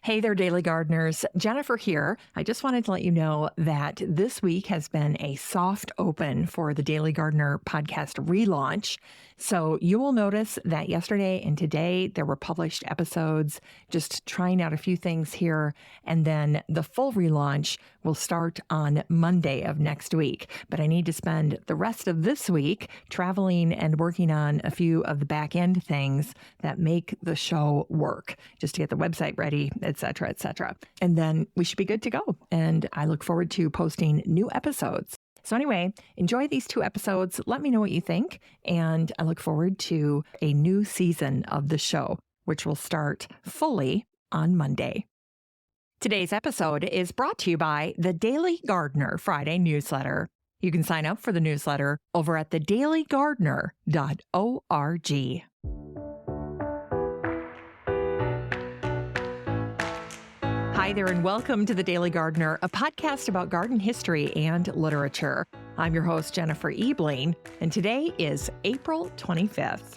Hey there, Daily Gardeners. Jennifer here. I just wanted to let you know that this week has been a soft open for the Daily Gardener podcast relaunch. So you will notice that yesterday and today there were published episodes, just trying out a few things here. And then the full relaunch will start on Monday of next week. But I need to spend the rest of this week traveling and working on a few of the back end things that make the show work, just to get the website ready, etc., etc. And then we should be good to go. And I look forward to posting new episodes. So anyway, enjoy these 2 episodes. Let me know what you think. And I look forward to a new season of the show, which will start fully on Monday. Today's episode is brought to you by the Daily Gardener Friday newsletter. You can sign up for the newsletter over at thedailygardener.org. Hi there, and welcome to The Daily Gardener, a podcast about garden history and literature. I'm your host, Jennifer Ebling, and today is April 25th.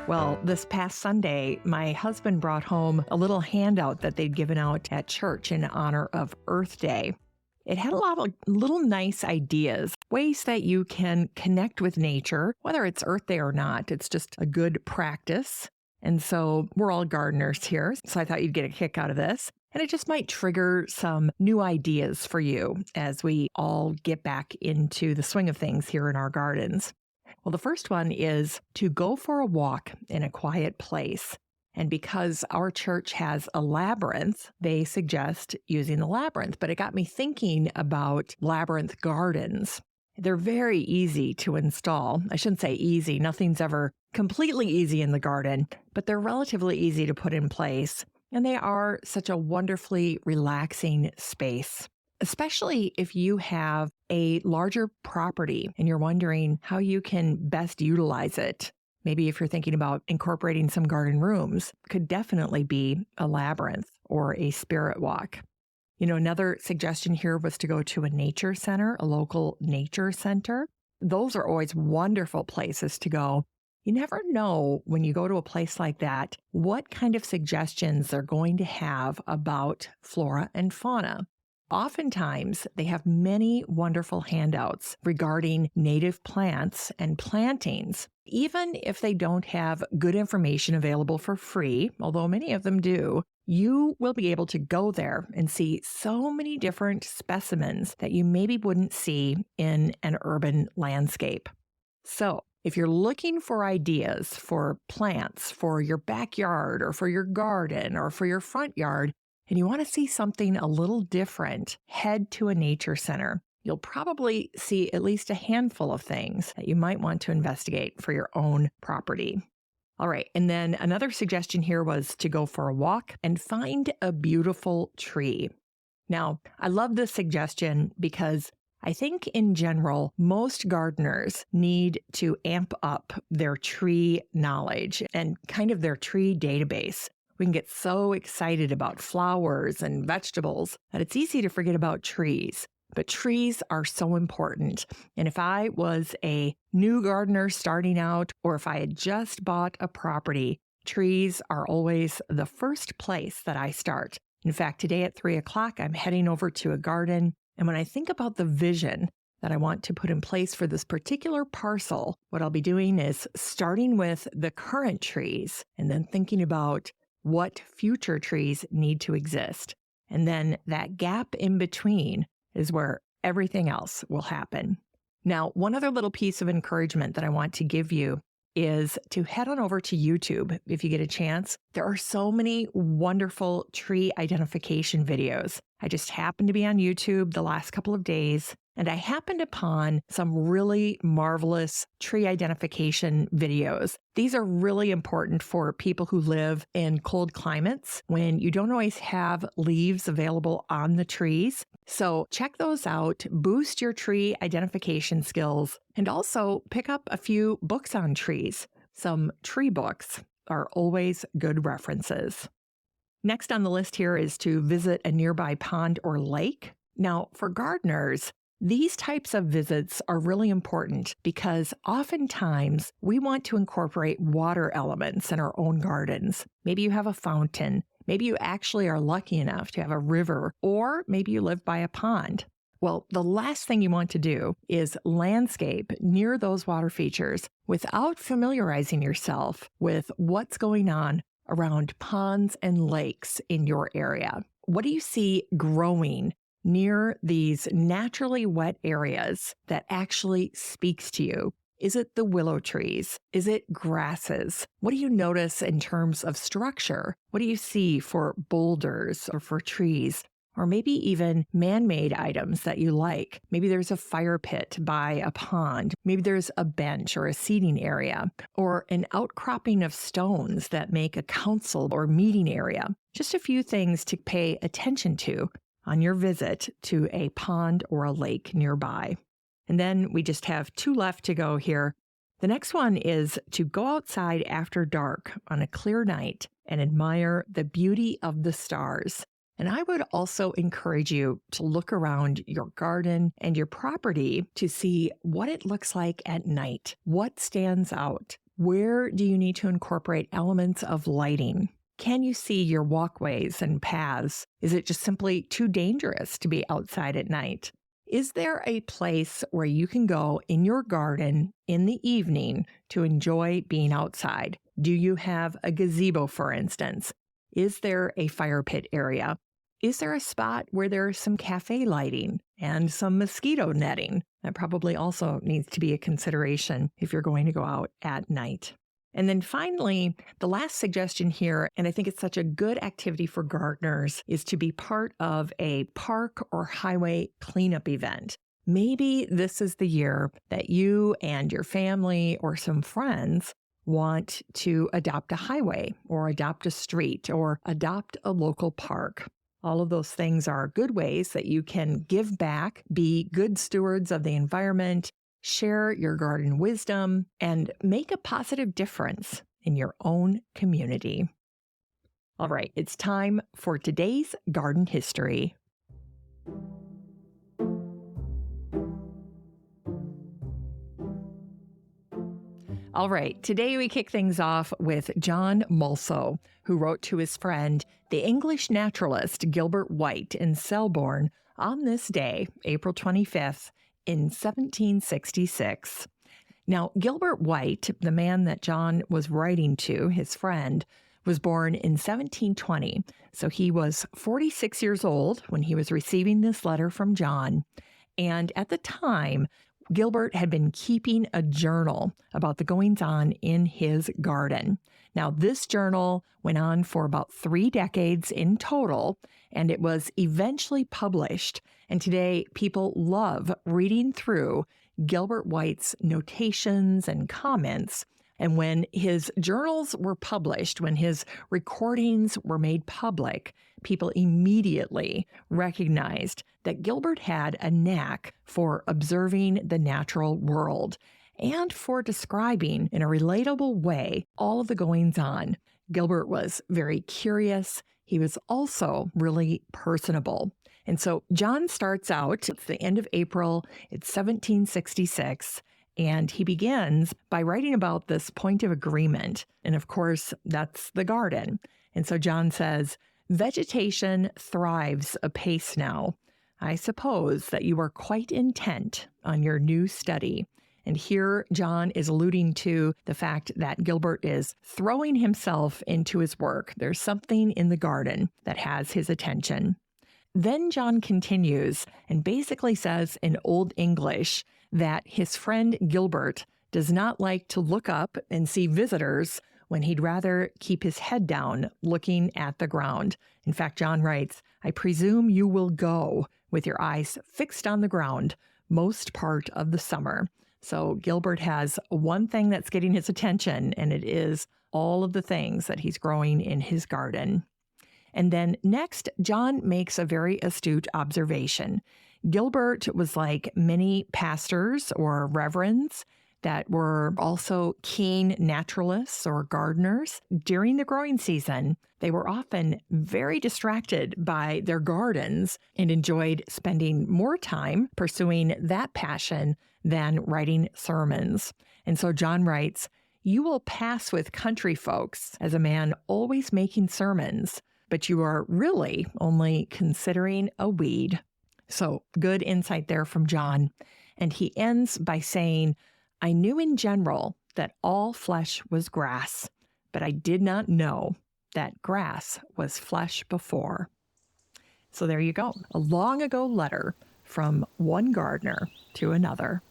Well, this past Sunday, my husband brought home a little handout that they'd given out at church in honor of Earth Day. It had a lot of little nice ideas, ways that you can connect with nature, whether it's Earth Day or not. It's just a good practice. And so we're all gardeners here, so I thought you'd get a kick out of this. And it just might trigger some new ideas for you as we all get back into the swing of things here in our gardens. Well, the first one is to go for a walk in a quiet place. And because our church has a labyrinth, they suggest using the labyrinth. But it got me thinking about labyrinth gardens. They're very easy to install. I shouldn't say easy. Nothing's ever completely easy in the garden, but they're relatively easy to put in place. And they are such a wonderfully relaxing space, especially if you have a larger property and you're wondering how you can best utilize it. Maybe if you're thinking about incorporating some garden rooms, could definitely be a labyrinth or a spirit walk. You know, another suggestion here was to go to a nature center, a local nature center. Those are always wonderful places to go. You never know when you go to a place like that, what kind of suggestions they're going to have about flora and fauna. Oftentimes, they have many wonderful handouts regarding native plants and plantings. Even if they don't have good information available for free, although many of them do, you will be able to go there and see so many different specimens that you maybe wouldn't see in an urban landscape. So, if you're looking for ideas for plants for your backyard or for your garden or for your front yard, and you want to see something a little different, head to a nature center. You'll probably see at least a handful of things that you might want to investigate for your own property. All right, and then another suggestion here was to go for a walk and find a beautiful tree. Now, I love this suggestion because I think in general, most gardeners need to amp up their tree knowledge and kind of their tree database. We can get so excited about flowers and vegetables that it's easy to forget about trees. But trees are so important. And if I was a new gardener starting out, or if I had just bought a property, trees are always the first place that I start. In fact, today at 3 o'clock, I'm heading over to a garden. And when I think about the vision that I want to put in place for this particular parcel, what I'll be doing is starting with the current trees and then thinking about what future trees need to exist. And then that gap in between is where everything else will happen. Now, one other little piece of encouragement that I want to give you is to head on over to YouTube if you get a chance. There are so many wonderful tree identification videos. I just happened to be on YouTube the last couple of days, and I happened upon some really marvelous tree identification videos. These are really important for people who live in cold climates when you don't always have leaves available on the trees. So check those out, boost your tree identification skills, and also pick up a few books on trees. Some tree books are always good references. Next on the list here is to visit a nearby pond or lake. Now, for gardeners, These types of visits are really important because oftentimes we want to incorporate water elements in our own gardens. Maybe you have a fountain. Maybe you actually are lucky enough to have a river, or maybe you live by a pond. Well, the last thing you want to do is landscape near those water features without familiarizing yourself with what's going on around ponds and lakes in your area. What do you see growing near these naturally wet areas that actually speaks to you? Is it the willow trees? Is it grasses? What do you notice in terms of structure? What do you see for boulders or for trees? Or maybe even man-made items that you like. Maybe there's a fire pit by a pond. Maybe there's a bench or a seating area, or an outcropping of stones that make a council or meeting area. Just a few things to pay attention to on your visit to a pond or a lake nearby. And then we just have 2 left to go here. The next one is to go outside after dark on a clear night and admire the beauty of the stars. And I would also encourage you to look around your garden and your property to see what it looks like at night. What stands out? Where do you need to incorporate elements of lighting? Can you see your walkways and paths? Is it just simply too dangerous to be outside at night? Is there a place where you can go in your garden in the evening to enjoy being outside? Do you have a gazebo, for instance? Is there a fire pit area? Is there a spot where there's some cafe lighting and some mosquito netting? That probably also needs to be a consideration if you're going to go out at night. And then finally, the last suggestion here, and I think it's such a good activity for gardeners, is to be part of a park or highway cleanup event. Maybe this is the year that you and your family or some friends want to adopt a highway or adopt a street or adopt a local park. All of those things are good ways that you can give back, be good stewards of the environment, share your garden wisdom, and make a positive difference in your own community. All right, it's time for today's garden history. All right, today we kick things off with John Mulso, who wrote to his friend, the English naturalist Gilbert White in Selborne on this day, April 25th, in 1766. Now, Gilbert White, the man that John was writing to, his friend, was born in 1720. So he was 46 years old when he was receiving this letter from John. And at the time, Gilbert had been keeping a journal about the goings-on in his garden. Now, this journal went on for about 3 decades in total, and it was eventually published. And today, people love reading through Gilbert White's notations and comments. And when his journals were published, when his recordings were made public, people immediately recognized that Gilbert had a knack for observing the natural world and for describing in a relatable way all of the goings-on. Gilbert was very curious. He was also really personable. And so John starts out, it's the end of April, it's 1766, and he begins by writing about this point of agreement. And of course, that's the garden. And so John says, "Vegetation thrives apace now. I suppose that you are quite intent on your new study." And here John is alluding to the fact that Gilbert is throwing himself into his work. There's something in the garden that has his attention. Then John continues and basically says in Old English that his friend Gilbert does not like to look up and see visitors when he'd rather keep his head down looking at the ground. In fact, John writes, "I presume you will go with your eyes fixed on the ground most part of the summer." So Gilbert has one thing that's getting his attention, and it is all of the things that he's growing in his garden. And then next, John makes a very astute observation. Gilbert was like many pastors or reverends that were also keen naturalists or gardeners. During the growing season, they were often very distracted by their gardens and enjoyed spending more time pursuing that passion than writing sermons. And so John writes, "You will pass with country folks as a man always making sermons, but you are really only considering a weed." So good insight there from John. And he ends by saying, "I knew in general that all flesh was grass, but I did not know that grass was flesh before." So there you go. A long ago letter from one gardener to another.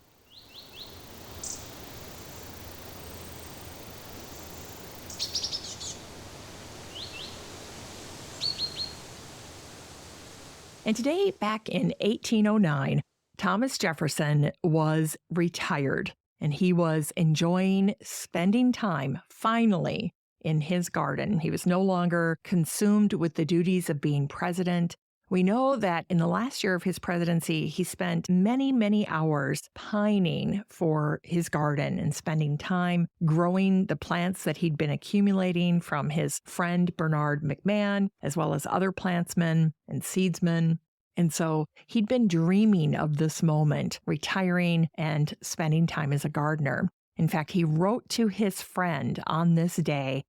And today, back in 1809, Thomas Jefferson was retired, and he was enjoying spending time, finally, in his garden. He was no longer consumed with the duties of being president. We know that in the last year of his presidency, he spent many, many hours pining for his garden and spending time growing the plants that he'd been accumulating from his friend Bernard McMahon, as well as other plantsmen and seedsmen. And so he'd been dreaming of this moment, retiring and spending time as a gardener. In fact, he wrote to his friend on this day,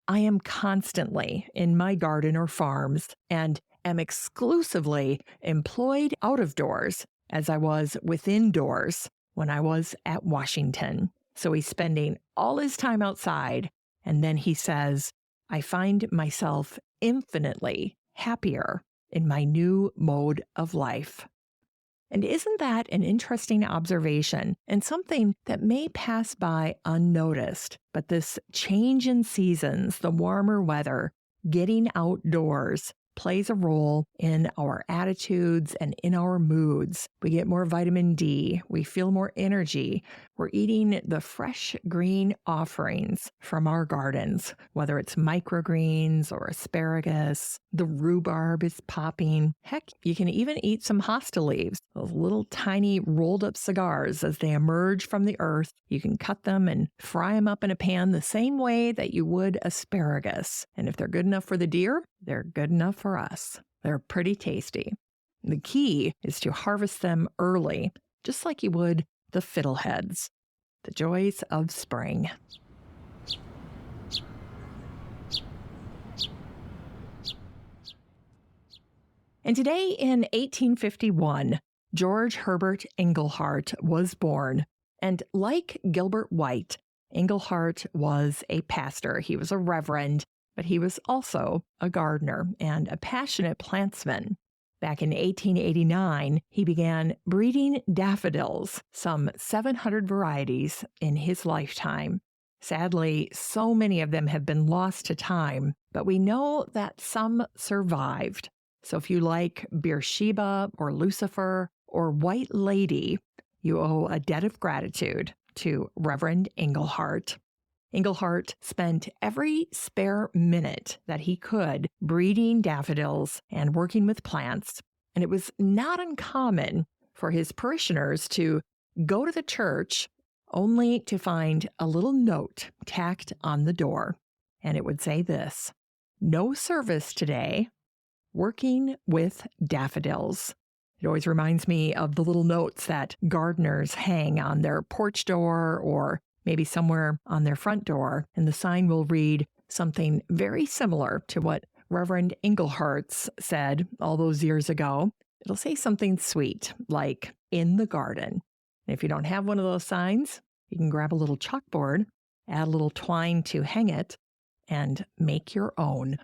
"I am constantly in my garden or farms and am exclusively employed out of doors as I was within doors when I was at Washington." So he's spending all his time outside. And then he says, "I find myself infinitely happier in my new mode of life." And isn't that an interesting observation and something that may pass by unnoticed? But this change in seasons, the warmer weather, getting outdoors, plays a role in our attitudes and in our moods. We get more vitamin D. We feel more energy. We're eating the fresh green offerings from our gardens, whether it's microgreens or asparagus. The rhubarb is popping. Heck, you can even eat some hosta leaves, those little tiny rolled up cigars as they emerge from the earth. You can cut them and fry them up in a pan the same way that you would asparagus. And if they're good enough for the deer, they're good enough for us. They're pretty tasty. The key is to harvest them early, just like you would the fiddleheads. The joys of spring. And today in 1851, George Herbert Engleheart was born. And like Gilbert White, Engleheart was a pastor. He was a reverend, but he was also a gardener and a passionate plantsman. Back in 1889, he began breeding daffodils, some 700 varieties in his lifetime. Sadly, so many of them have been lost to time, but we know that some survived. So if you like Beersheba or Lucifer or White Lady, you owe a debt of gratitude to Reverend Engleheart. Engleheart spent every spare minute that he could breeding daffodils and working with plants, and it was not uncommon for his parishioners to go to the church only to find a little note tacked on the door, and it would say this: "No service today, working with daffodils." It always reminds me of the little notes that gardeners hang on their porch door or maybe somewhere on their front door, and the sign will read something very similar to what Reverend Englehart's said all those years ago. It'll say something sweet, like "in the garden." And if you don't have one of those signs, you can grab a little chalkboard, add a little twine to hang it, and make your own.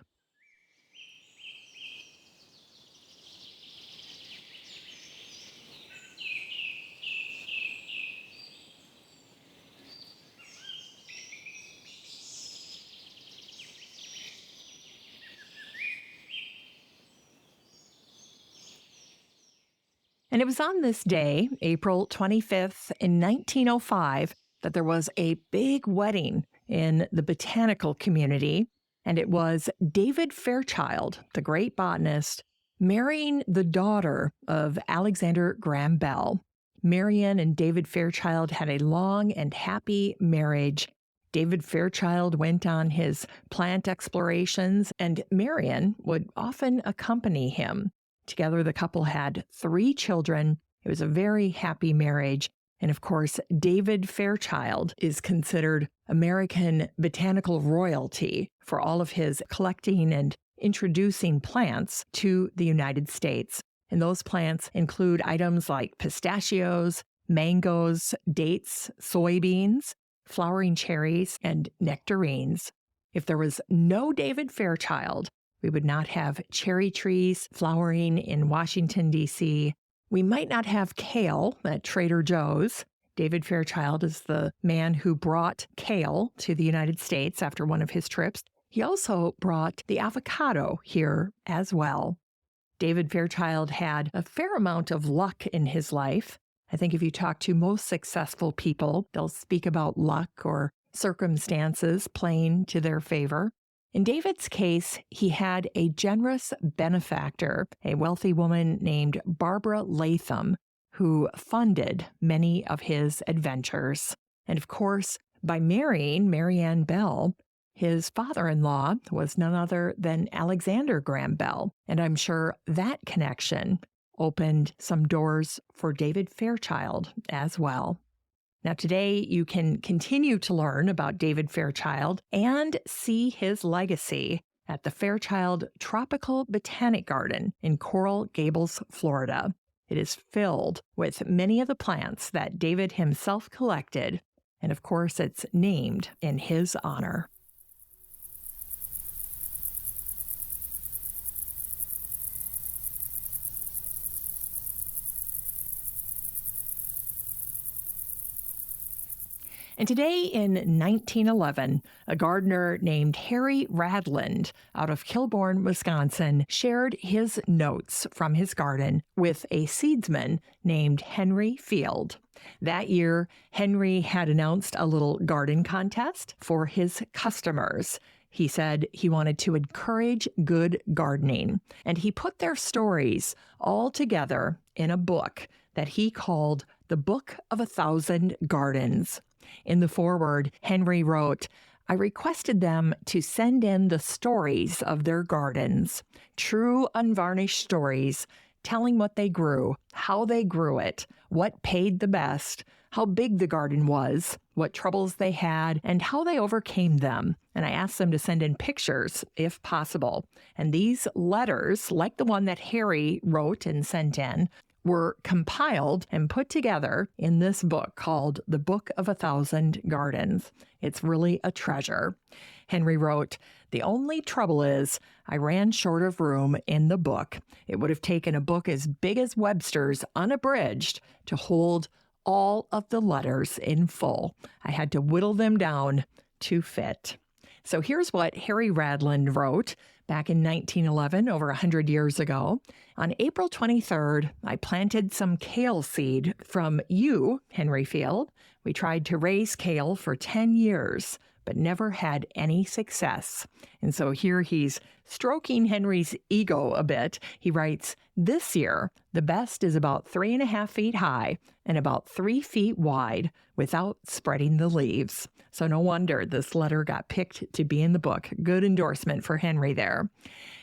And it was on this day, April 25th in 1905, that there was a big wedding in the botanical community. And it was David Fairchild, the great botanist, marrying the daughter of Alexander Graham Bell. Marian and David Fairchild had a long and happy marriage. David Fairchild went on his plant explorations, and Marian would often accompany him. Together, the couple had 3 children. It was a very happy marriage. And of course, David Fairchild is considered American botanical royalty for all of his collecting and introducing plants to the United States. And those plants include items like pistachios, mangoes, dates, soybeans, flowering cherries, and nectarines. If there was no David Fairchild, we would not have cherry trees flowering in Washington, D.C. We might not have kale at Trader Joe's. David Fairchild is the man who brought kale to the United States after one of his trips. He also brought the avocado here as well. David Fairchild had a fair amount of luck in his life. I think if you talk to most successful people, they'll speak about luck or circumstances playing to their favor. In David's case, he had a generous benefactor, a wealthy woman named Barbara Latham, who funded many of his adventures. And of course, by marrying Marianne Bell, his father-in-law was none other than Alexander Graham Bell, and I'm sure that connection opened some doors for David Fairchild as well. Now, today you can continue to learn about David Fairchild and see his legacy at the Fairchild Tropical Botanic Garden in Coral Gables, Florida. It is filled with many of the plants that David himself collected, and of course, it's named in his honor. And today in 1911, a gardener named Harry Radland out of Selborne, Wisconsin, shared his notes from his garden with a seedsman named Henry Field. That year, Henry had announced a little garden contest for his customers. He said he wanted to encourage good gardening, and he put their stories all together in a book that he called The Book of 1,000 Gardens. In the foreword, Henry wrote, "I requested them to send in the stories of their gardens, true unvarnished stories, telling what they grew, how they grew it, what paid the best, how big the garden was, what troubles they had, and how they overcame them. And I asked them to send in pictures, if possible. And these letters, like the one that Harry wrote and sent in, were compiled and put together in this book called The Book of 1,000 Gardens. It's really a treasure." Henry wrote, "The only trouble is I ran short of room in the book. It would have taken a book as big as Webster's unabridged to hold all of the letters in full. I had to whittle them down to fit." So here's what Harry Radland wrote back in 1911, over 100 years ago. "On April 23rd, I planted some kale seed from you, Henry Field. We tried to raise kale for 10 years, but never had any success." And so here he's stroking Henry's ego a bit. He writes, "This year, the best is about 3.5 feet high and about 3 feet wide without spreading the leaves." So no wonder this letter got picked to be in the book. Good endorsement for Henry there.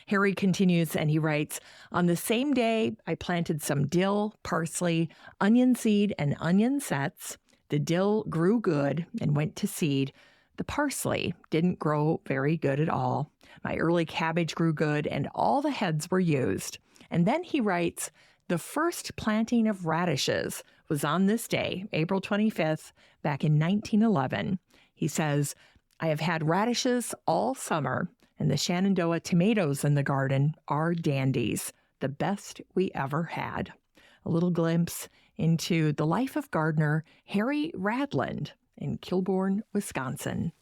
Harry continues and he writes, "On the same day, I planted some dill, parsley, onion seed, and onion sets. The dill grew good and went to seed. The parsley didn't grow very good at all. My early cabbage grew good and all the heads were used." And then he writes, "The first planting of radishes was on this day, April 25th, back in 1911. He says, "I have had radishes all summer, and the Shenandoah tomatoes in the garden are dandies, the best we ever had." A little glimpse into the life of gardener Harry Radland in Selborne, Wisconsin.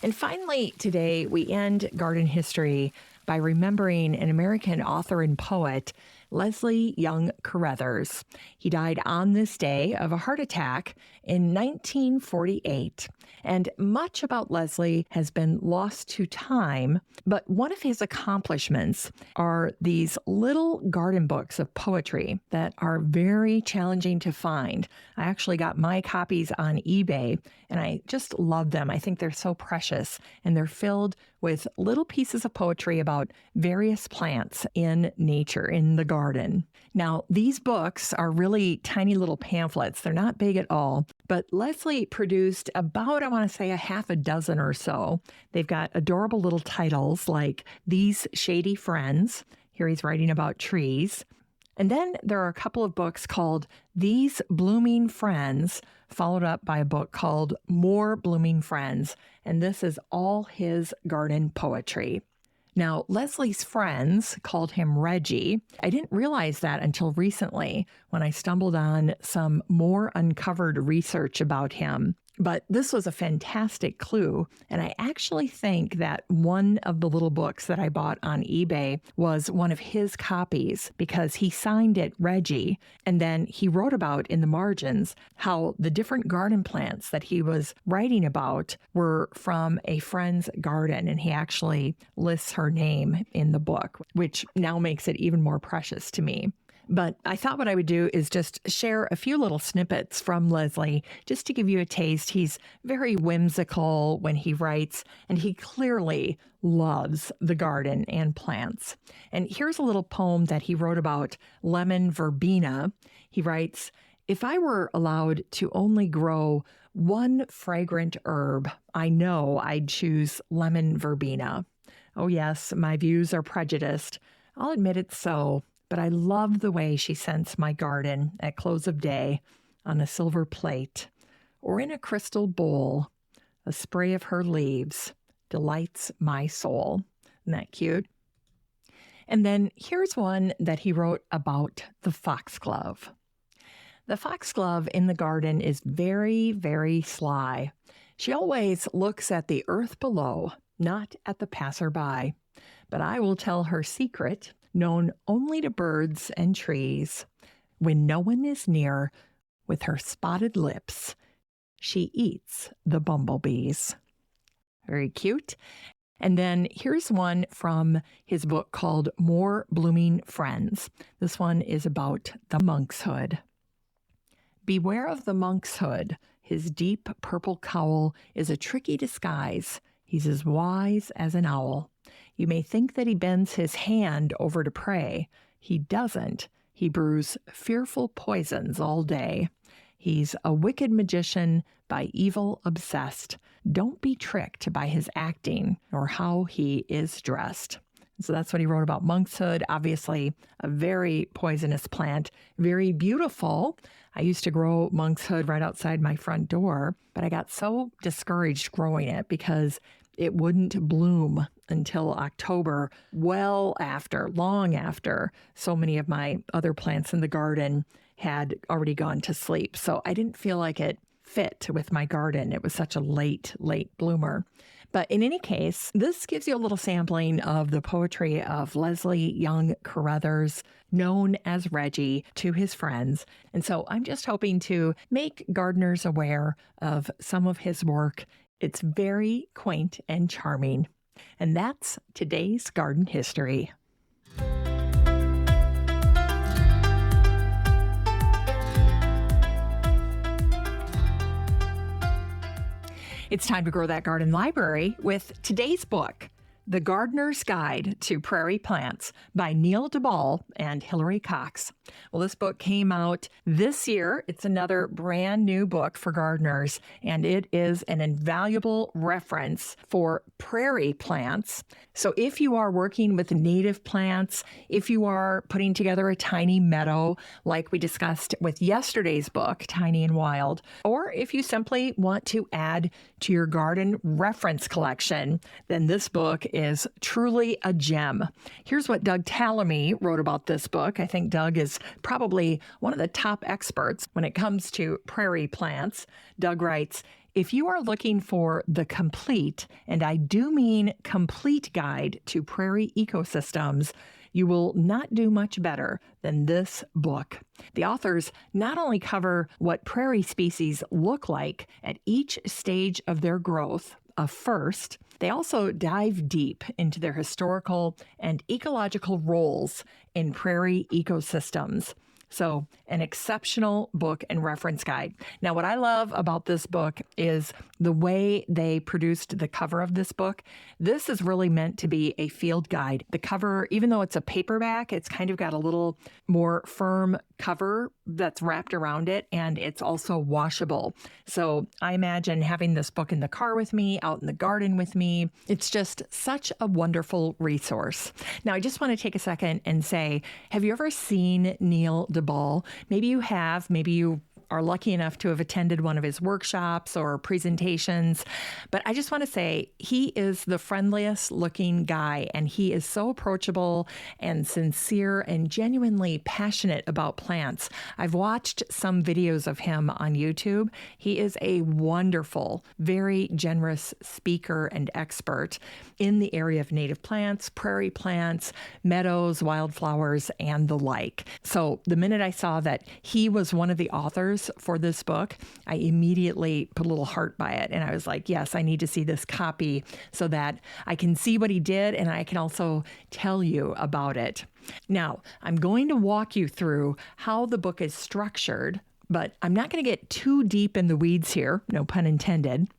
And finally, today we end garden history by remembering an American author and poet, Leslie Young Carruthers. He died on this day of a heart attack in 1948. And much about Leslie has been lost to time, but one of his accomplishments are these little garden books of poetry that are very challenging to find. I actually got my copies on eBay, and I just love them. I think they're so precious, and they're filled with little pieces of poetry about various plants in nature, in the garden. Now, these books are really tiny little pamphlets. They're not big at all, but Leslie produced about, I want to say, a half a dozen or so. They've got adorable little titles like These Shady Friends. Here he's writing about trees. And then there are a couple of books called These Blooming Friends, followed up by a book called More Blooming Friends. And this is all his garden poetry. Now, Leslie's friends called him Reggie. I didn't realize that until recently when I stumbled on some more uncovered research about him. But this was a fantastic clue, and I actually think that one of the little books that I bought on eBay was one of his copies because he signed it Reggie, and then he wrote about in the margins how the different garden plants that he was writing about were from a friend's garden, and he actually lists her name in the book, which now makes it even more precious to me. But I thought what I would do is just share a few little snippets from Leslie just to give you a taste. He's very whimsical when he writes, and he clearly loves the garden and plants. And here's a little poem that he wrote about lemon verbena. He writes, "If I were allowed to only grow one fragrant herb, I know I'd choose lemon verbena. Oh yes, my views are prejudiced. I'll admit it's so. But I love the way she scents my garden at close of day on a silver plate or in a crystal bowl. A spray of her leaves delights my soul." Isn't that cute? And then here's one that he wrote about the foxglove. The foxglove in the garden is very, very sly. She always looks at the earth below, not at the passerby. But I will tell her secret, known only to birds and trees. When no one is near, with her spotted lips, she eats the bumblebees. Very cute. And then here's one from his book called More Blooming Friends. This one is about the monk's hood. "Beware of the monk's hood. His deep purple cowl is a tricky disguise. He's as wise as an owl. You may think that he bends his hand over to prey. He doesn't. He brews fearful poisons all day. He's a wicked magician, by evil obsessed. Don't be tricked by his acting or how he is dressed." So that's what he wrote about monkshood. Obviously, a very poisonous plant, very beautiful. I used to grow monkshood right outside my front door, but I got so discouraged growing it because it wouldn't bloom until October, long after so many of my other plants in the garden had already gone to sleep. So I didn't feel like it fit with my garden. It was such a late bloomer. But in any case, this gives you a little sampling of the poetry of Leslie Young Carruthers, known as Reggie to his friends. And so I'm just hoping to make gardeners aware of some of his work. It's very quaint and charming. And that's today's garden history. It's time to grow that garden library with today's book, The Gardener's Guide to Prairie Plants by Neil DeBall and Hilary Cox. Well, this book came out this year. It's another brand new book for gardeners, and it is an invaluable reference for prairie plants. So if you are working with native plants, if you are putting together a tiny meadow, like we discussed with yesterday's book, Tiny and Wild, or if you simply want to add to your garden reference collection, then this book is truly a gem. Here's what Doug Tallamy wrote about this book. I think Doug is probably one of the top experts when it comes to prairie plants. Doug writes, if you are looking for the complete, and I do mean complete guide to prairie ecosystems, you will not do much better than this book. The authors not only cover what prairie species look like at each stage of their growth, first, they also dive deep into their historical and ecological roles in prairie ecosystems. So, an exceptional book and reference guide. Now, what I love about this book is the way they produced the cover of this book. This is really meant to be a field guide. The cover, even though it's a paperback, it's kind of got a little more firm cover that's wrapped around it, and it's also washable. So I imagine having this book in the car with me, out in the garden with me. It's just such a wonderful resource. Now, I just want to take a second and say, have you ever seen Neil DeBall? Maybe you have, maybe you are lucky enough to have attended one of his workshops or presentations. But I just want to say he is the friendliest looking guy, and he is so approachable and sincere and genuinely passionate about plants. I've watched some videos of him on YouTube. He is a wonderful, very generous speaker and expert in the area of native plants, prairie plants, meadows, wildflowers, and the like. So the minute I saw that he was one of the authors for this book, I immediately put a little heart by it. And I was like, yes, I need to see this copy so that I can see what he did and I can also tell you about it. Now, I'm going to walk you through how the book is structured, but I'm not going to get too deep in the weeds here, no pun intended,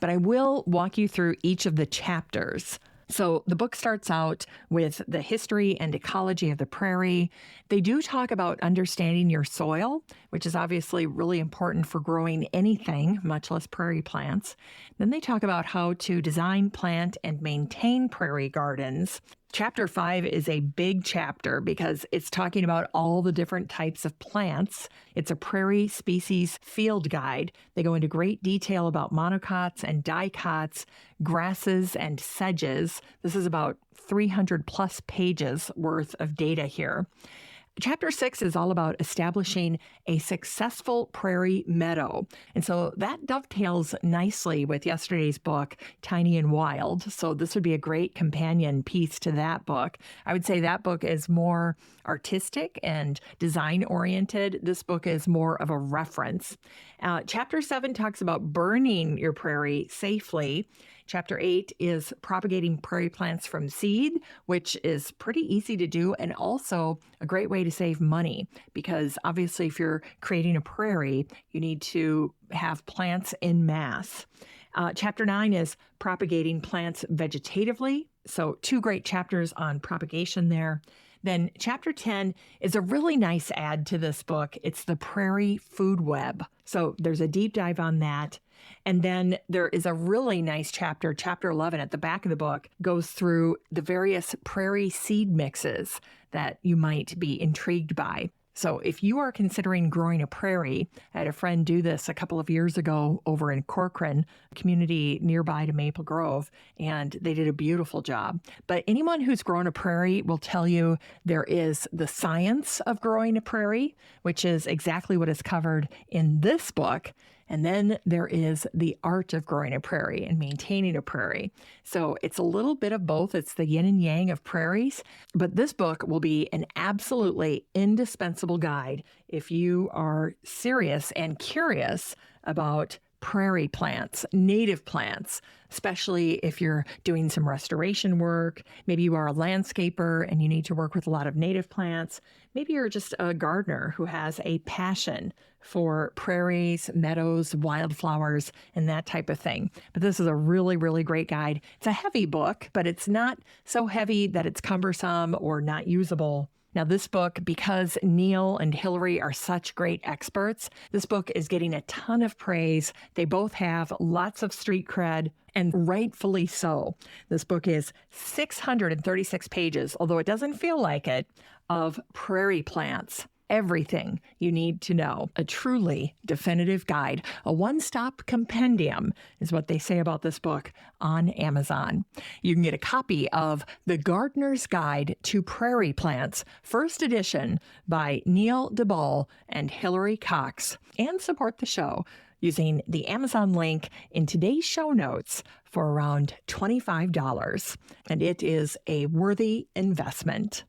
but I will walk you through each of the chapters. So the book starts out with the history and ecology of the prairie. They do talk about understanding your soil, which is obviously really important for growing anything, much less prairie plants. Then they talk about how to design, plant, and maintain prairie gardens. Chapter 5 is a big chapter because it's talking about all the different types of plants. It's a prairie species field guide. They go into great detail about monocots and dicots, grasses and sedges. This is about 300 plus pages worth of data here. Chapter 6 is all about establishing a successful prairie meadow. And so that dovetails nicely with yesterday's book, Tiny and Wild. So this would be a great companion piece to that book. I would say that book is more artistic and design oriented. This book is more of a reference. Chapter 7 talks about burning your prairie safely. Chapter 8 is propagating prairie plants from seed, which is pretty easy to do and also a great way to save money because obviously if you're creating a prairie, you need to have plants in mass. Chapter 9 is propagating plants vegetatively. So 2 great chapters on propagation there. Then chapter 10 is a really nice add to this book. It's the prairie food web. So there's a deep dive on that. And then there is a really nice chapter, chapter 11 at the back of the book, goes through the various prairie seed mixes that you might be intrigued by. So if you are considering growing a prairie, I had a friend do this a couple of years ago over in Corcoran, a community nearby to Maple Grove, and they did a beautiful job. But anyone who's grown a prairie will tell you there is the science of growing a prairie, which is exactly what is covered in this book. And then there is the art of growing a prairie and maintaining a prairie. So it's a little bit of both. It's the yin and yang of prairies. But this book will be an absolutely indispensable guide if you are serious and curious about prairie plants, native plants, especially if you're doing some restoration work. Maybe you are a landscaper and you need to work with a lot of native plants. Maybe you're just a gardener who has a passion for prairies, meadows, wildflowers, and that type of thing. But this is a really, really great guide. It's a heavy book, but it's not so heavy that it's cumbersome or not usable. Now, this book, because Neil and Hillary are such great experts, this book is getting a ton of praise. They both have lots of street cred, and rightfully so. This book is 636 pages, although it doesn't feel like it, of prairie plants. everything you need to know. A truly definitive guide, a one-stop compendium is what they say about this book on Amazon. You can get a copy of The Gardener's Guide to Prairie Plants, first edition by Neil DeBall and Hilary Cox, and support the show using the Amazon link in today's show notes for around $25. And it is a worthy investment.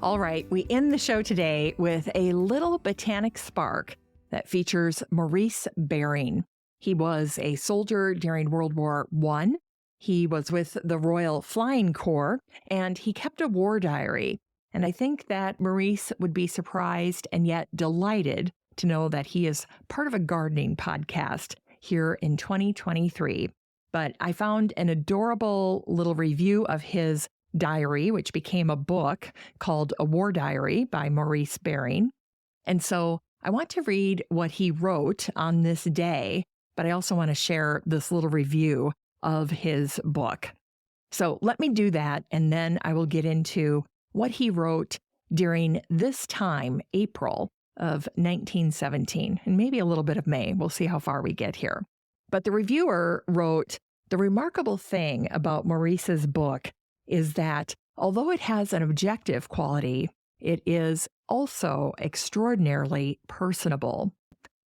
All right, we end the show today with a little botanic spark that features Maurice Baring. He was a soldier during World War I. He was with the Royal Flying Corps, and he kept a war diary. And I think that Maurice would be surprised and yet delighted to know that he is part of a gardening podcast here in 2023. But I found an adorable little review of his diary, which became a book called A War Diary by Maurice Baring. And so I want to read what he wrote on this day, but I also want to share this little review of his book. So let me do that, and then I will get into what he wrote during this time, April of 1917, and maybe a little bit of May. We'll see how far we get here. But the reviewer wrote, "The remarkable thing about Maurice's book is that although it has an objective quality, it is also extraordinarily personable."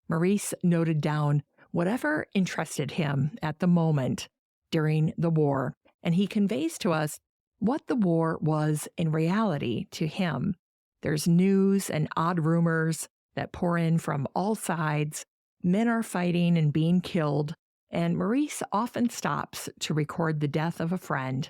Maurice noted down whatever interested him at the moment during the war, and he conveys to us what the war was in reality to him. There's news and odd rumors that pour in from all sides. Men are fighting and being killed, and Maurice often stops to record the death of a friend.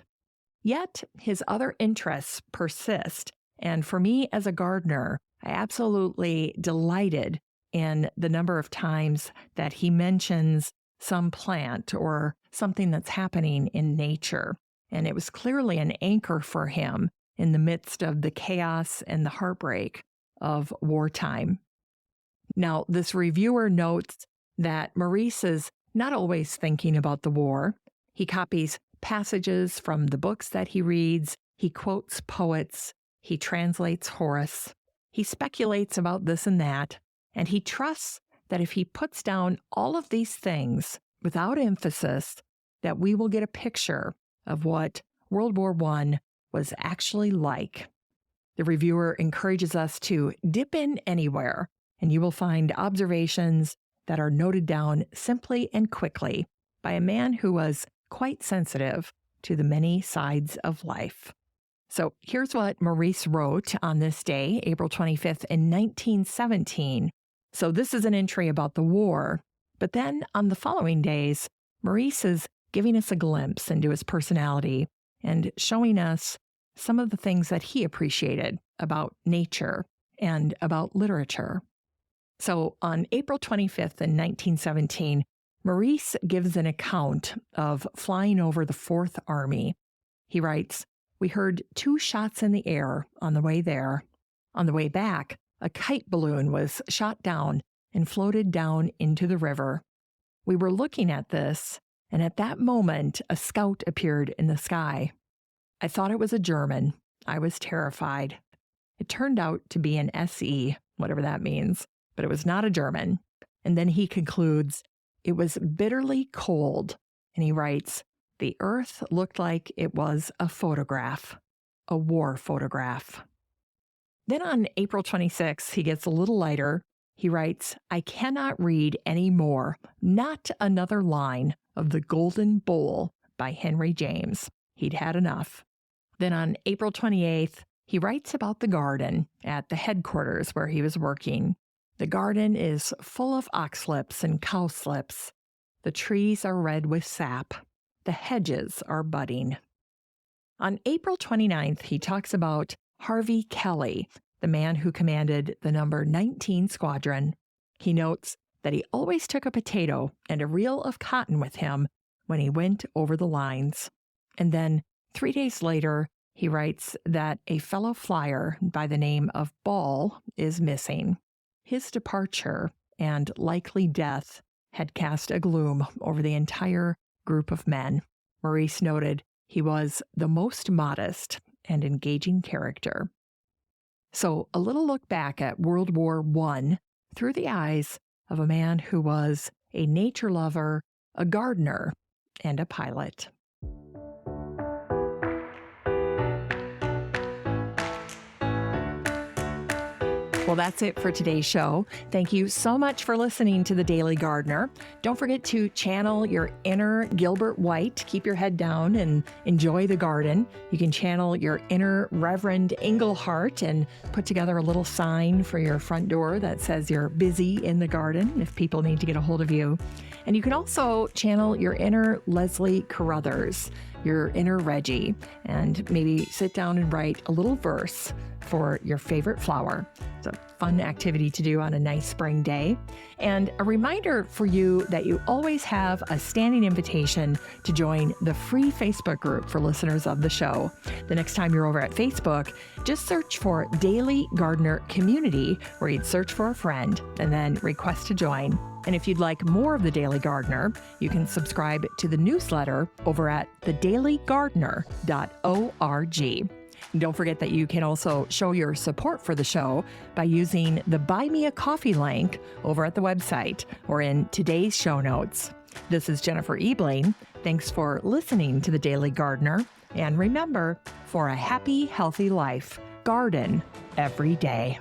Yet his other interests persist, and for me as a gardener, I absolutely delighted in the number of times that he mentions some plant or something that's happening in nature. And it was clearly an anchor for him in the midst of the chaos and the heartbreak of wartime. Now, this reviewer notes that Maurice is not always thinking about the war. He copies passages from the books that he reads, he quotes poets, he translates Horace, he speculates about this and that, and he trusts that if he puts down all of these things without emphasis, that we will get a picture of what World War I was actually like. The reviewer encourages us to dip in anywhere, and you will find observations that are noted down simply and quickly by a man who was quite sensitive to the many sides of life. So here's what Maurice wrote on this day, April 25th in 1917. So this is an entry about the war, but then on the following days, Maurice is giving us a glimpse into his personality and showing us some of the things that he appreciated about nature and about literature. So on April 25th in 1917, Maurice gives an account of flying over the Fourth Army. He writes, "We heard 2 shots in the air on the way there. On the way back, a kite balloon was shot down and floated down into the river. We were looking at this, and at that moment, a scout appeared in the sky. I thought it was a German. I was terrified. It turned out to be an SE, whatever that means, but it was not a German." And then he concludes, "It was bitterly cold," and he writes, "The earth looked like it was a photograph, a war photograph." Then on April 26th, he gets a little lighter. He writes, "I cannot read any more, not another line of The Golden Bowl by Henry James." He'd had enough. Then on April 28th, he writes about the garden at the headquarters where he was working. "The garden is full of oxlips and cowslips. The trees are red with sap. The hedges are budding." On April 29th, he talks about Harvey Kelly, the man who commanded the number 19 Squadron. He notes that he always took a potato and a reel of cotton with him when he went over the lines. And then 3 days later, He writes that a fellow flyer by the name of Ball is missing. His departure and likely death had cast a gloom over the entire group of men. Maurice noted he was the most modest and engaging character. So a little look back at World War I through the eyes of a man who was a nature lover, a gardener, and a pilot. Well, that's it for today's show. Thank you so much for listening to The Daily Gardener. Don't forget to channel your inner Gilbert White. Keep your head down and enjoy the garden. You can channel your inner Reverend Engleheart and put together a little sign for your front door that says you're busy in the garden if people need to get a hold of you. And you can also channel your inner Leslie Carruthers, your inner Reggie, and maybe sit down and write a little verse for your favorite flower. It's a fun activity to do on a nice spring day. And a reminder for you that you always have a standing invitation to join the free Facebook group for listeners of the show. The next time you're over at Facebook, just search for Daily Gardener Community, where you'd search for a friend and then request to join. And if you'd like more of The Daily Gardener, you can subscribe to the newsletter over at thedailygardener.org. And don't forget that you can also show your support for the show by using the Buy Me a Coffee link over at the website or in today's show notes. This is Jennifer Ebling. Thanks for listening to The Daily Gardener. And remember, for a happy, healthy life, garden every day.